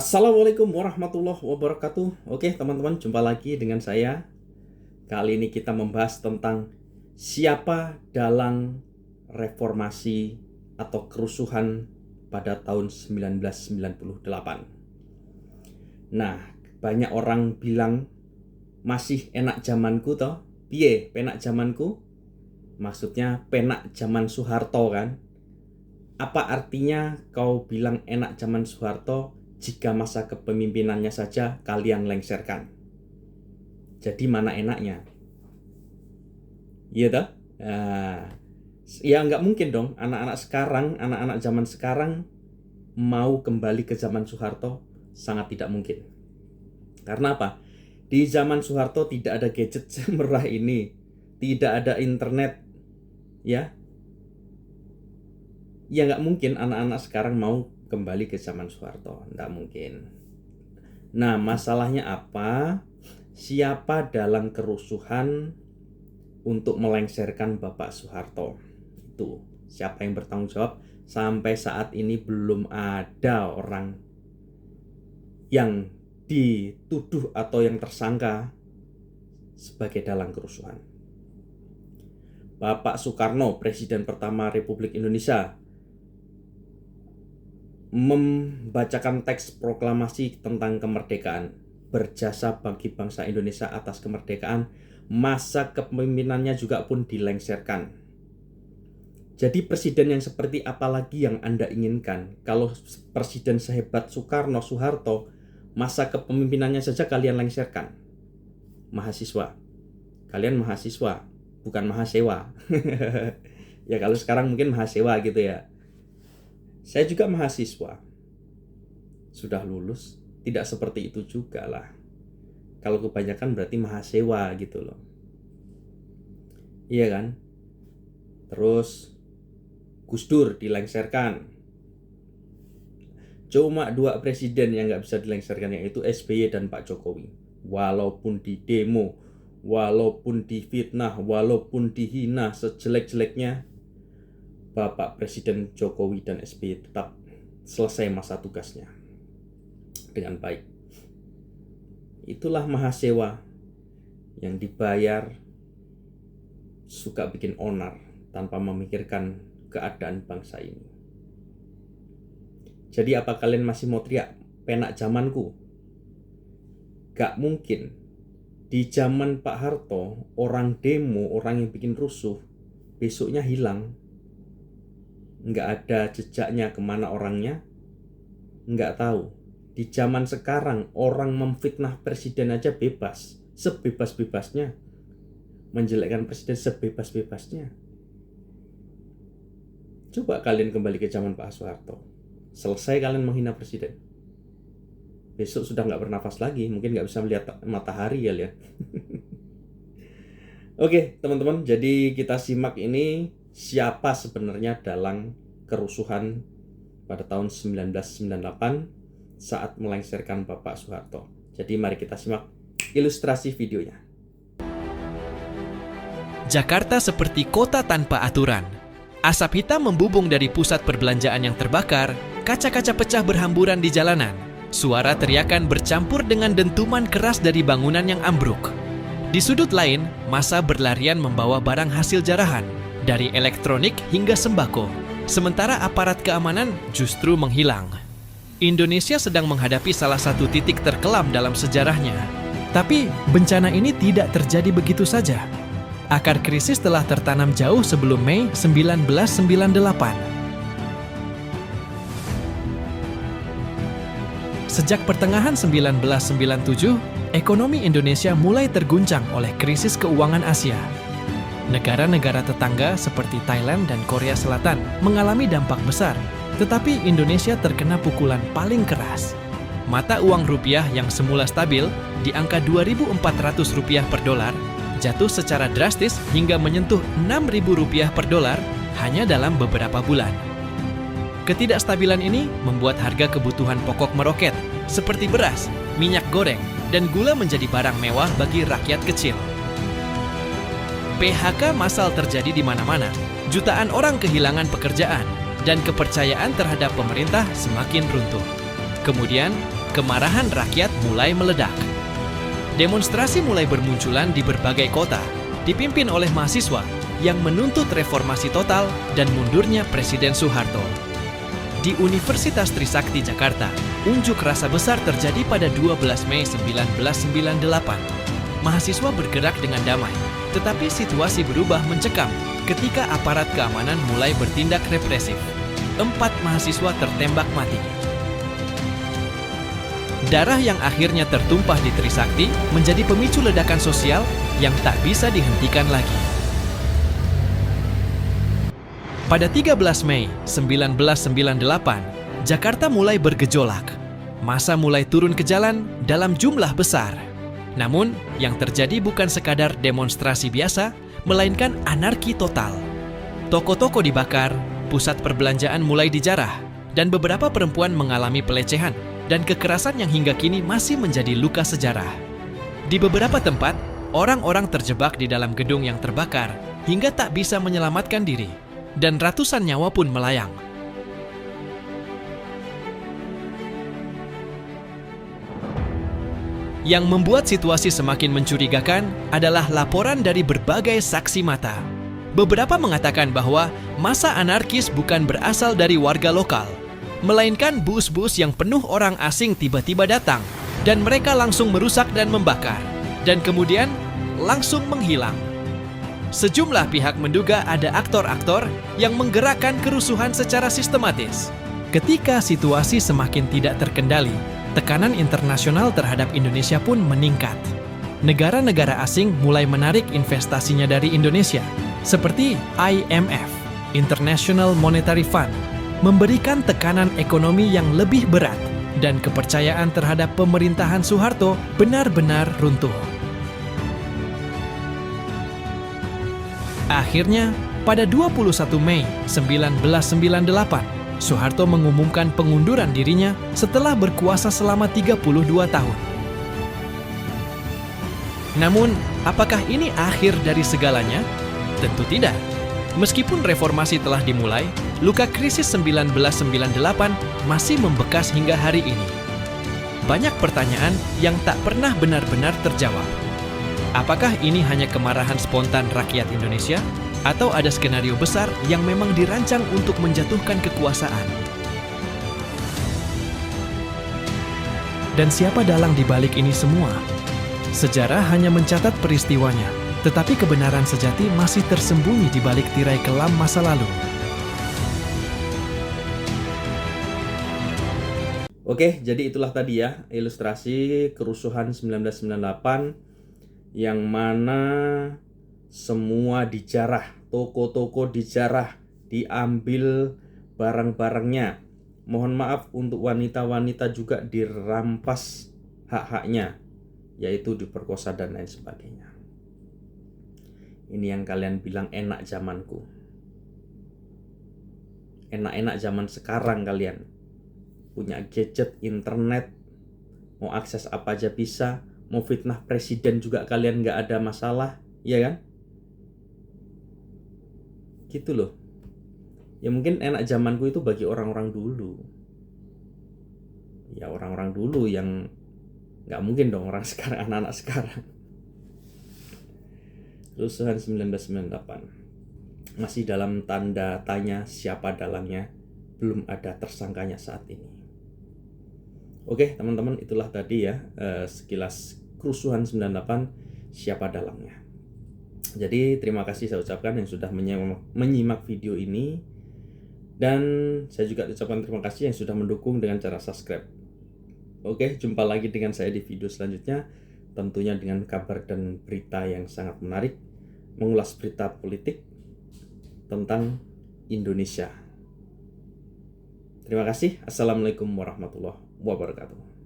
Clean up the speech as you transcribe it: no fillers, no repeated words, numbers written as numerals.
Assalamualaikum warahmatullahi wabarakatuh. Oke teman-teman, jumpa lagi dengan saya. Kali ini kita membahas tentang siapa dalang reformasi atau kerusuhan pada tahun 1998. Nah, banyak orang bilang masih enak zamanku toh. Piye penak zamanku? Maksudnya penak zaman Soeharto kan? Apa artinya kau bilang enak zaman Soeharto jika masa kepemimpinannya saja kalian lengserkan? Jadi mana enaknya? Iya toh? Nah, ya nggak mungkin dong anak-anak zaman sekarang mau kembali ke zaman Soeharto. Sangat tidak mungkin. Karena apa? Di zaman Soeharto tidak ada gadget semerah ini, tidak ada internet, ya. Ya nggak mungkin anak-anak sekarang mau kembali ke zaman Soeharto, nggak mungkin. Nah, masalahnya apa? Siapa dalang kerusuhan untuk melengsarkan Bapak Soeharto? Itu siapa yang bertanggung jawab? Sampai saat ini belum ada orang yang dituduh atau yang tersangka sebagai dalang kerusuhan. Bapak Soekarno, Presiden pertama Republik Indonesia, membacakan teks proklamasi tentang kemerdekaan, berjasa bagi bangsa Indonesia atas kemerdekaan. Masa kepemimpinannya juga pun dilengserkan. Jadi presiden yang seperti apa lagi yang Anda inginkan? Kalau presiden sehebat Soekarno, Soeharto, masa kepemimpinannya saja kalian lengserkan. Mahasiswa, kalian mahasiswa, bukan mahasewa. Ya kalau sekarang mungkin mahasewa gitu ya. Saya juga mahasiswa, sudah lulus, tidak seperti itu juga lah. Kalau kebanyakan berarti mahasewa gitu loh. Iya kan? Terus Gus Dur dilengserkan. Cuma dua presiden yang nggak bisa dilengserkan, yaitu SBY dan Pak Jokowi. Walaupun di demo, walaupun difitnah, walaupun dihina sejelek-jeleknya, Bapak Presiden Jokowi dan SBY tetap selesai masa tugasnya dengan baik. Itulah mahasewa yang dibayar suka bikin onar tanpa memikirkan keadaan bangsa ini. Jadi apa kalian masih mau teriak penak zamanku? Gak mungkin. Di zaman Pak Harto, orang demo, orang yang bikin rusuh, besoknya hilang. Nggak ada jejaknya kemana orangnya, nggak tahu. Di zaman sekarang orang memfitnah presiden aja bebas, sebebas-bebasnya, menjelekkan presiden sebebas-bebasnya. Coba kalian kembali ke zaman Pak Soeharto, selesai kalian menghina presiden, besok sudah nggak bernafas lagi, mungkin nggak bisa melihat matahari ya lihat. Oke teman-teman, jadi kita simak ini siapa sebenarnya dalang kerusuhan pada tahun 1998 saat melengsarkan Bapak Soeharto. Jadi mari kita simak ilustrasi videonya. Jakarta seperti kota tanpa aturan. Asap hitam membubung dari pusat perbelanjaan yang terbakar, kaca-kaca pecah berhamburan di jalanan. Suara teriakan bercampur dengan dentuman keras dari bangunan yang ambruk. Di sudut lain, massa berlarian membawa barang hasil jarahan, dari elektronik hingga sembako. Sementara aparat keamanan justru menghilang. Indonesia sedang menghadapi salah satu titik terkelam dalam sejarahnya. Tapi bencana ini tidak terjadi begitu saja. Akar krisis telah tertanam jauh sebelum Mei 1998. Sejak pertengahan 1997, ekonomi Indonesia mulai terguncang oleh krisis keuangan Asia. Negara-negara tetangga seperti Thailand dan Korea Selatan mengalami dampak besar, tetapi Indonesia terkena pukulan paling keras. Mata uang rupiah yang semula stabil di angka Rp2.400 per dolar jatuh secara drastis hingga menyentuh Rp6.000 per dolar hanya dalam beberapa bulan. Ketidakstabilan ini membuat harga kebutuhan pokok meroket, seperti beras, minyak goreng, dan gula menjadi barang mewah bagi rakyat kecil. PHK massal terjadi di mana-mana, jutaan orang kehilangan pekerjaan, dan kepercayaan terhadap pemerintah semakin runtuh. Kemudian, kemarahan rakyat mulai meledak. Demonstrasi mulai bermunculan di berbagai kota, dipimpin oleh mahasiswa yang menuntut reformasi total dan mundurnya Presiden Soeharto. Di Universitas Trisakti Jakarta, unjuk rasa besar terjadi pada 12 Mei 1998. Mahasiswa bergerak dengan damai, tetapi situasi berubah mencekam ketika aparat keamanan mulai bertindak represif. 4 mahasiswa tertembak mati. Darah yang akhirnya tertumpah di Trisakti menjadi pemicu ledakan sosial yang tak bisa dihentikan lagi. Pada 13 Mei 1998, Jakarta mulai bergejolak. Massa mulai turun ke jalan dalam jumlah besar. Namun, yang terjadi bukan sekadar demonstrasi biasa, melainkan anarki total. Toko-toko dibakar, pusat perbelanjaan mulai dijarah, dan beberapa perempuan mengalami pelecehan dan kekerasan yang hingga kini masih menjadi luka sejarah. Di beberapa tempat, orang-orang terjebak di dalam gedung yang terbakar hingga tak bisa menyelamatkan diri, dan ratusan nyawa pun melayang. Yang membuat situasi semakin mencurigakan adalah laporan dari berbagai saksi mata. Beberapa mengatakan bahwa massa anarkis bukan berasal dari warga lokal, melainkan bus-bus yang penuh orang asing tiba-tiba datang, dan mereka langsung merusak dan membakar, dan kemudian langsung menghilang. Sejumlah pihak menduga ada aktor-aktor yang menggerakkan kerusuhan secara sistematis. Ketika situasi semakin tidak terkendali, tekanan internasional terhadap Indonesia pun meningkat. Negara-negara asing mulai menarik investasinya dari Indonesia, seperti IMF, International Monetary Fund, memberikan tekanan ekonomi yang lebih berat, dan kepercayaan terhadap pemerintahan Soeharto benar-benar runtuh. Akhirnya, pada 21 Mei 1998, Soeharto mengumumkan pengunduran dirinya setelah berkuasa selama 32 tahun. Namun, apakah ini akhir dari segalanya? Tentu tidak. Meskipun reformasi telah dimulai, luka krisis 1998 masih membekas hingga hari ini. Banyak pertanyaan yang tak pernah benar-benar terjawab. Apakah ini hanya kemarahan spontan rakyat Indonesia? Atau ada skenario besar yang memang dirancang untuk menjatuhkan kekuasaan? Dan siapa dalang di balik ini semua? Sejarah hanya mencatat peristiwanya, tetapi kebenaran sejati masih tersembunyi di balik tirai kelam masa lalu. Oke, jadi itulah tadi ya ilustrasi kerusuhan 1998 yang mana semua dijarah, toko-toko dijarah, diambil barang-barangnya. Mohon maaf untuk wanita-wanita juga dirampas hak-haknya, yaitu diperkosa dan lain sebagainya. Ini yang kalian bilang enak zamanku. Enak-enak zaman sekarang kalian. Punya gadget, internet, mau akses apa aja bisa, mau fitnah presiden juga kalian nggak ada masalah, iya kan? Gitu loh. Ya mungkin enak zamanku itu bagi orang-orang dulu. Ya orang-orang dulu yang nggak mungkin dong orang sekarang, anak-anak sekarang. Kerusuhan 1998 masih dalam tanda tanya siapa dalangnya, belum ada tersangkanya saat ini. Oke teman-teman, itulah tadi ya sekilas kerusuhan 98 siapa dalangnya. Jadi terima kasih saya ucapkan yang sudah menyimak video ini, dan saya juga ucapkan terima kasih yang sudah mendukung dengan cara subscribe. Oke, jumpa lagi dengan saya di video selanjutnya, tentunya dengan kabar dan berita yang sangat menarik, mengulas berita politik tentang Indonesia. Terima kasih. Assalamualaikum warahmatullahi wabarakatuh.